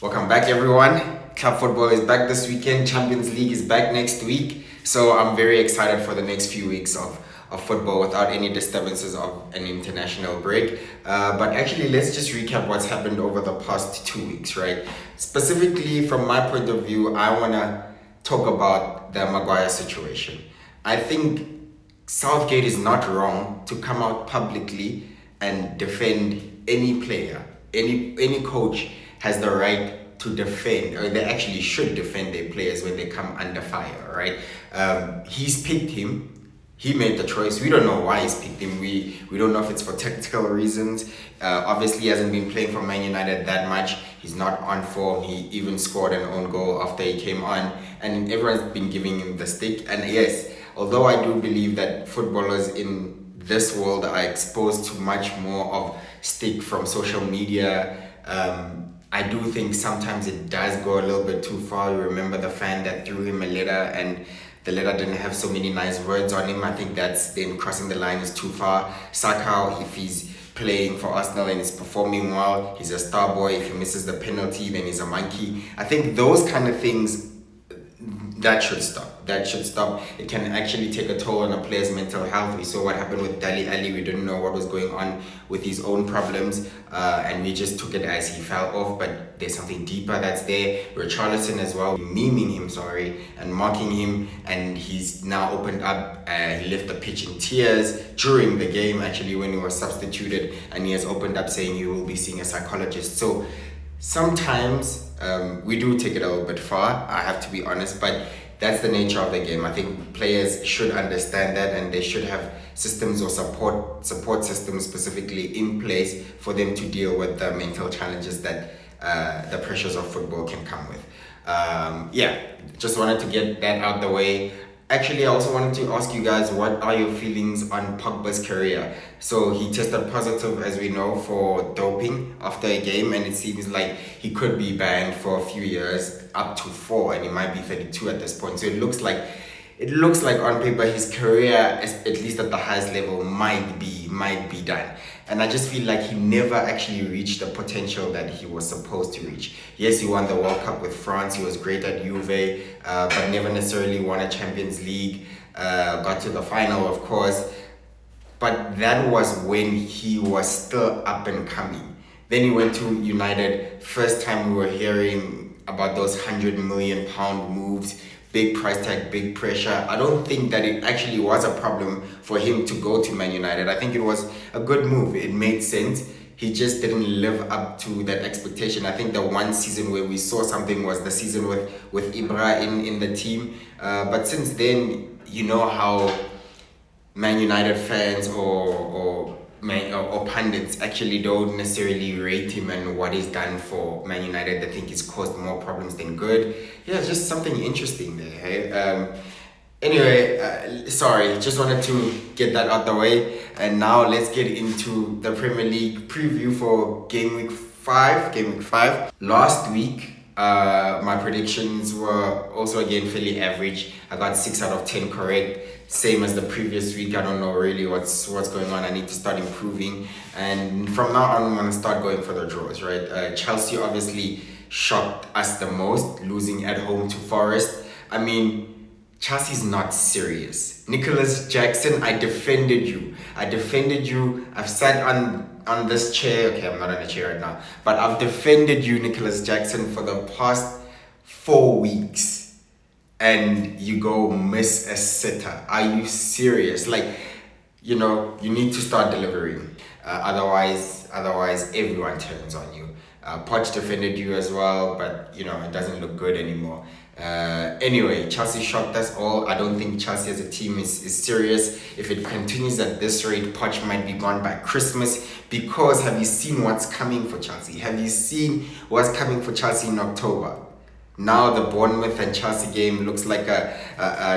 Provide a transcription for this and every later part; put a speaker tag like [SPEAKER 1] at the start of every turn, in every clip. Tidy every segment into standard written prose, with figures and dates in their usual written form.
[SPEAKER 1] Welcome back, everyone. Club football is back this weekend. Champions League is back next week. So I'm very excited for the next few weeks of football without any disturbances of an international break. But actually, let's just recap what's happened over the past 2 weeks, right? Specifically, from my point of view, I want to talk about the Maguire situation. I think Southgate is not wrong to come out publicly and defend any player. Any coach has the right to defend, or they actually should defend their players when they come under fire, right? He's picked him. He made the choice. We don't know why he's picked him. We don't know if it's for tactical reasons. Obviously, he hasn't been playing for Man United that much. He's not on form. He even scored an own goal after he came on. And everyone's been giving him the stick. And yes, although I do believe that footballers in this world are exposed to much more of stick from social media, I do think sometimes it does go a little bit too far. You remember the fan that threw him a letter and the letter didn't have so many nice words on him. I think that's then crossing the line is too far. Saka, if he's playing for Arsenal and is performing well, he's a star boy. If he misses the penalty, then he's a monkey. I think those kind of things, that should stop. It can actually take a toll on a player's mental health. We saw what happened with Dali Ali. We didn't know what was going on with his own problems, and we just took it as he fell off. But there's something deeper that's there. Richarlison as well, memeing him, and mocking him, and he's now opened up. He left the pitch in tears during the game, actually, when he was substituted, and he has opened up saying he will be seeing a psychologist. So sometimes we do take it a little bit far, I have to be honest, but that's the nature of the game. I think players should understand that, and they should have systems or support systems specifically in place for them to deal with the mental challenges that the pressures of football can come with. Just wanted to get that out the way. Actually, I also wanted to ask you guys, what are your feelings on Pogba's career? So he tested positive, as we know, for doping after a game, and it seems like he could be banned for a few years, up to 4, and he might be 32 at this point. So it looks like on paper his career, at least at the highest level, might be done. And I just feel like he never actually reached the potential that he was supposed to reach. Yes, he won the World Cup with France. He was great at Juve, but never necessarily won a Champions League. Got to the final, of course. But that was when he was still up and coming. Then he went to United. First time we were hearing about those £100 million moves. Big price tag, big pressure. I don't think that it actually was a problem for him to go to Man United. I think it was a good move. It made sense. He just didn't live up to that expectation. I think the one season where we saw something was the season with Ibra in the team. But since then, you know how Man United fans or pundits actually don't necessarily rate him and what he's done for Man United. They think he's caused more problems than good. Yeah, just something interesting there. Hey? Anyway, sorry, just wanted to get that out the way. And now let's get into the Premier League preview for Gameweek 5. Last week, my predictions were also again fairly average. I got 6 out of 10 correct. Same as the previous week. I don't know really what's going on. I need to start improving, and from now on I'm going to start going for the draws, right? Chelsea obviously shocked us the most, losing at home to Forest. I mean, Chelsea's not serious. Nicholas Jackson, I defended you. I've sat on this chair. Okay, I'm not on a chair right now, but I've defended you, Nicholas Jackson, for the past 4 weeks. And you go miss a sitter. Are you serious? You need to start delivering. Otherwise everyone turns on you. Poch defended you as well, but it doesn't look good anymore. Anyway, Chelsea shocked us all. I don't think Chelsea as a team is serious. If it continues at this rate, Poch might be gone by Christmas. Because have you seen what's coming for Chelsea? Have you seen what's coming for Chelsea in October? Now the Bournemouth and Chelsea game looks like a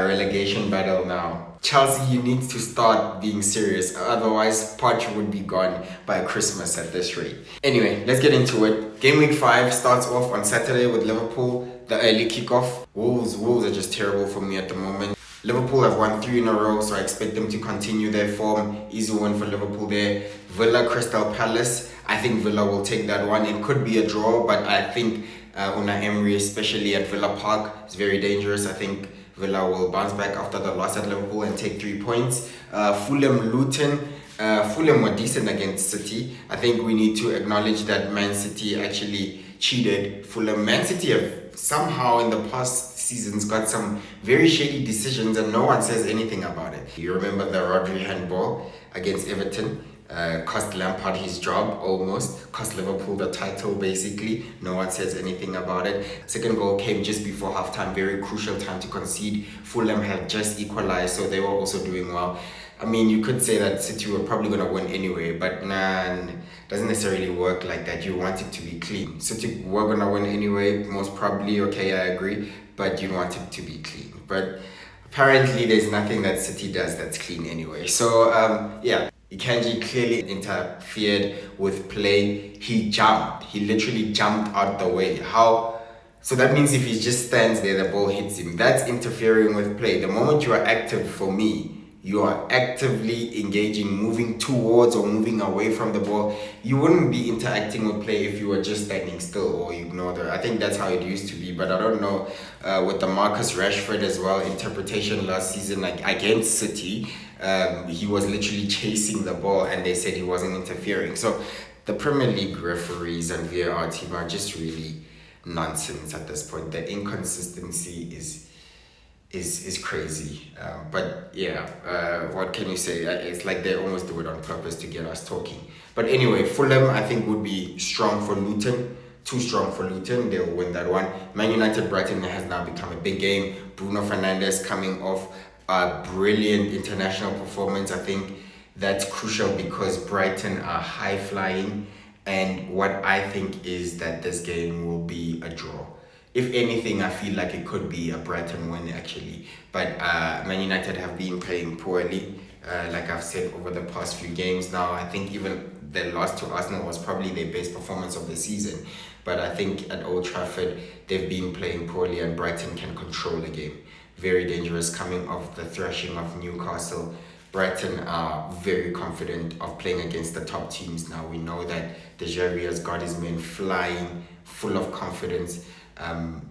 [SPEAKER 1] relegation battle now. Chelsea, you need to start being serious. Otherwise, Poch would be gone by Christmas at this rate. Anyway, let's get into it. Game week 5 starts off on Saturday with Liverpool, the early kickoff. Wolves are just terrible for me at the moment. Liverpool have won 3 in a row, so I expect them to continue their form. Easy win for Liverpool there. Villa, Crystal Palace. I think Villa will take that one. It could be a draw, but I think Unai Emery, especially at Villa Park, is very dangerous. I think Villa will bounce back after the loss at Liverpool and take 3 points. Fulham, Luton. Fulham were decent against City. I think we need to acknowledge that Man City actually cheated Fulham. Man City have somehow in the past seasons got some very shady decisions and no one says anything about it. You remember the Rodri handball against Everton? Cost Lampard his job almost, cost Liverpool the title basically. No one says anything about it. Second goal came just before halftime, very crucial time to concede. Fulham had just equalized, so they were also doing well. I mean, you could say that City were probably going to win anyway, but nah, doesn't necessarily work like that. You want it to be clean. City were going to win anyway, most probably, okay, I agree, but you want it to be clean. But apparently there's nothing that City does that's clean anyway. So, yeah. Ikanji clearly interfered with play. He jumped. He literally jumped out the way. How? So that means if he just stands there, the ball hits him. That's interfering with play. The moment you are active, for me, you are actively engaging, moving towards or moving away from the ball. You wouldn't be interacting with play if you were just standing still or ignore the. I think that's how it used to be, but I don't know with the Marcus Rashford as well interpretation last season, like against City. He was literally chasing the ball and they said he wasn't interfering. So the Premier League referees and VAR team are just really nonsense at this point. The inconsistency is crazy. But yeah, what can you say? It's like they almost do it on purpose to get us talking. But anyway, Fulham I think would be strong for Luton. Too strong for Luton, they'll win that one. Man United Brighton has now become a big game. Bruno Fernandes coming off a brilliant international performance. I think that's crucial because Brighton are high flying, and what I think is that this game will be a draw. If anything, I feel like it could be a Brighton win actually. But Man United have been playing poorly, like I've said over the past few games now. I think even their loss to Arsenal was probably their best performance of the season. But I think at Old Trafford, they've been playing poorly and Brighton can control the game. Very dangerous coming off the thrashing of Newcastle. Brighton are very confident of playing against the top teams now. We know that De Gea has got his men flying, full of confidence.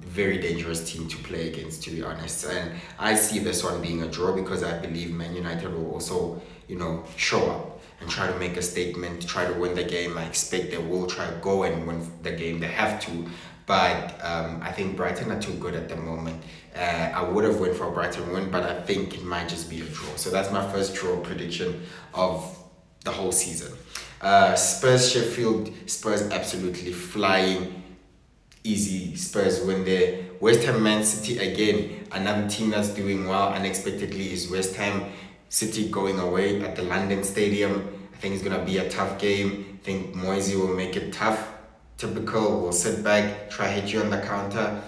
[SPEAKER 1] Very dangerous team to play against, to be honest. And I see this one being a draw because I believe Man United will also, show up and try to make a statement, try to win the game. I expect they will try to go and win the game. They have to. But I think Brighton are too good at the moment. I would have went for a Brighton win, but I think it might just be a draw. So that's my first draw prediction of the whole season. Spurs, Sheffield, Spurs absolutely flying. Easy, Spurs win there. West Ham, Man City, again, another team that's doing well unexpectedly is West Ham. City going away at the London Stadium. I think it's going to be a tough game. I think Moisey will make it tough. Typical, will sit back, try hit you on the counter.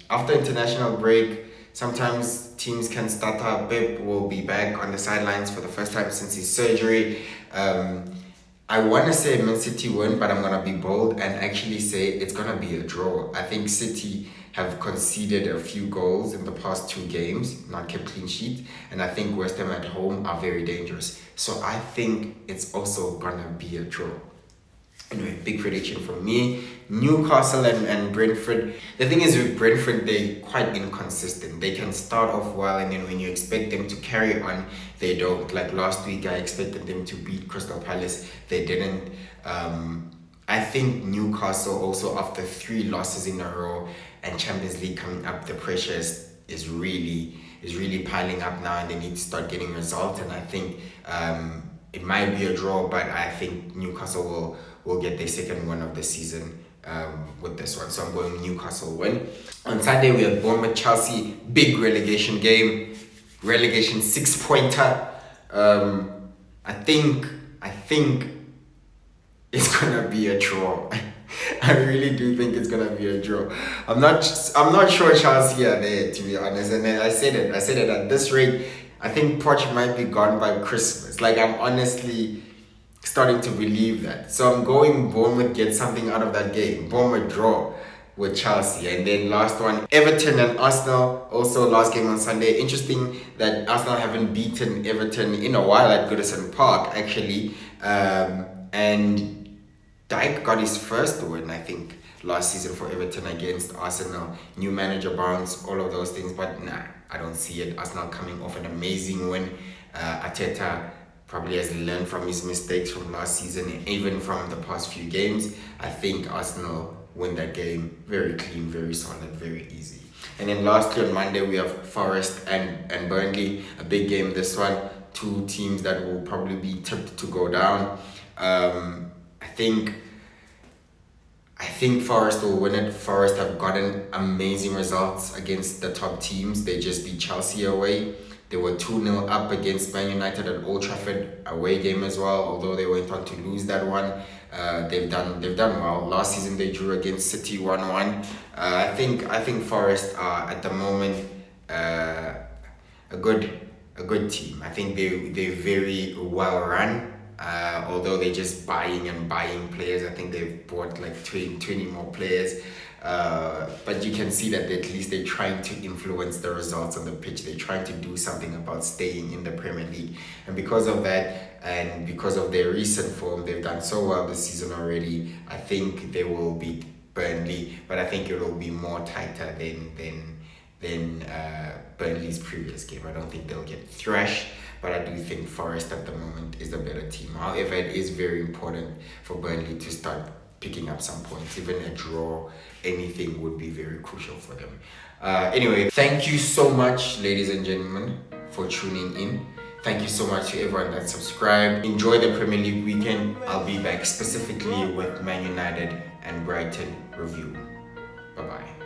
[SPEAKER 1] After international break, sometimes teams can start up. Pep will be back on the sidelines for the first time since his surgery. I want to say Man City win, but I'm going to be bold and actually say it's going to be a draw. I think City have conceded a few goals in the past 2 games, not kept clean sheet, and I think West Ham at home are very dangerous. So I think it's also going to be a draw. Anyway, big prediction from me. Newcastle and Brentford. The thing is with Brentford, they're quite inconsistent. They can start off well and then when you expect them to carry on, they don't. Like last week, I expected them to beat Crystal Palace. They didn't. I think Newcastle also after 3 losses in a row and Champions League coming up, the pressure is really piling up now and they need to start getting results. And I think it might be a draw, but I think Newcastle will get their second win of the season with this one. So I'm going Newcastle win. On Sunday, we have Bournemouth, Chelsea, big relegation game. Relegation 6-pointer. I think it's gonna be a draw. I really do think it's gonna be a draw. I'm not sure Chelsea are there, to be honest. And then I said it at this rate. I think Poch might be gone by Christmas. Like I'm honestly starting to believe that. So I'm going Bournemouth get something out of that game. Bournemouth draw. with Chelsea. And then last one, Everton and Arsenal, also last game on Sunday. Interesting that Arsenal haven't beaten Everton in a while at Goodison Park, actually. And Dijk got his first win, I think, last season for Everton against Arsenal. New manager bounce, all of those things, but nah, I don't see it. Arsenal coming off an amazing win. Arteta probably has learned from his mistakes from last season and even from the past few games. I think Arsenal win that game very clean, very solid, very easy. And then lastly on Monday we have Forest and Burnley, a big game this one. Two teams that will probably be tipped to go down. I think Forest will win it. Forest have gotten amazing results against the top teams. They just beat Chelsea away. They were 2-0 up against Man United at Old Trafford, away game as well, although they went on to lose that one. They've done well. Last season they drew against City 1-1. I think Forest are at the moment a good team. I think they're very well run. Although they're just buying players. I think they've bought like 20 more players. But you can see that at least they're trying to influence the results on the pitch. They're trying to do something about staying in the Premier League. And because of that, and because of their recent form, they've done so well this season already. I think they will beat Burnley, but I think it will be more tighter than Burnley's previous game. I don't think they'll get thrashed, but I do think Forest at the moment is the better team. However, it is very important for Burnley to start picking up some points. Even a draw, anything would be very crucial for them. Anyway, thank you so much, ladies and gentlemen, for tuning in. Thank you so much to everyone that subscribed. Enjoy the Premier League weekend. I'll be back specifically with Man United and Brighton review. Bye-bye.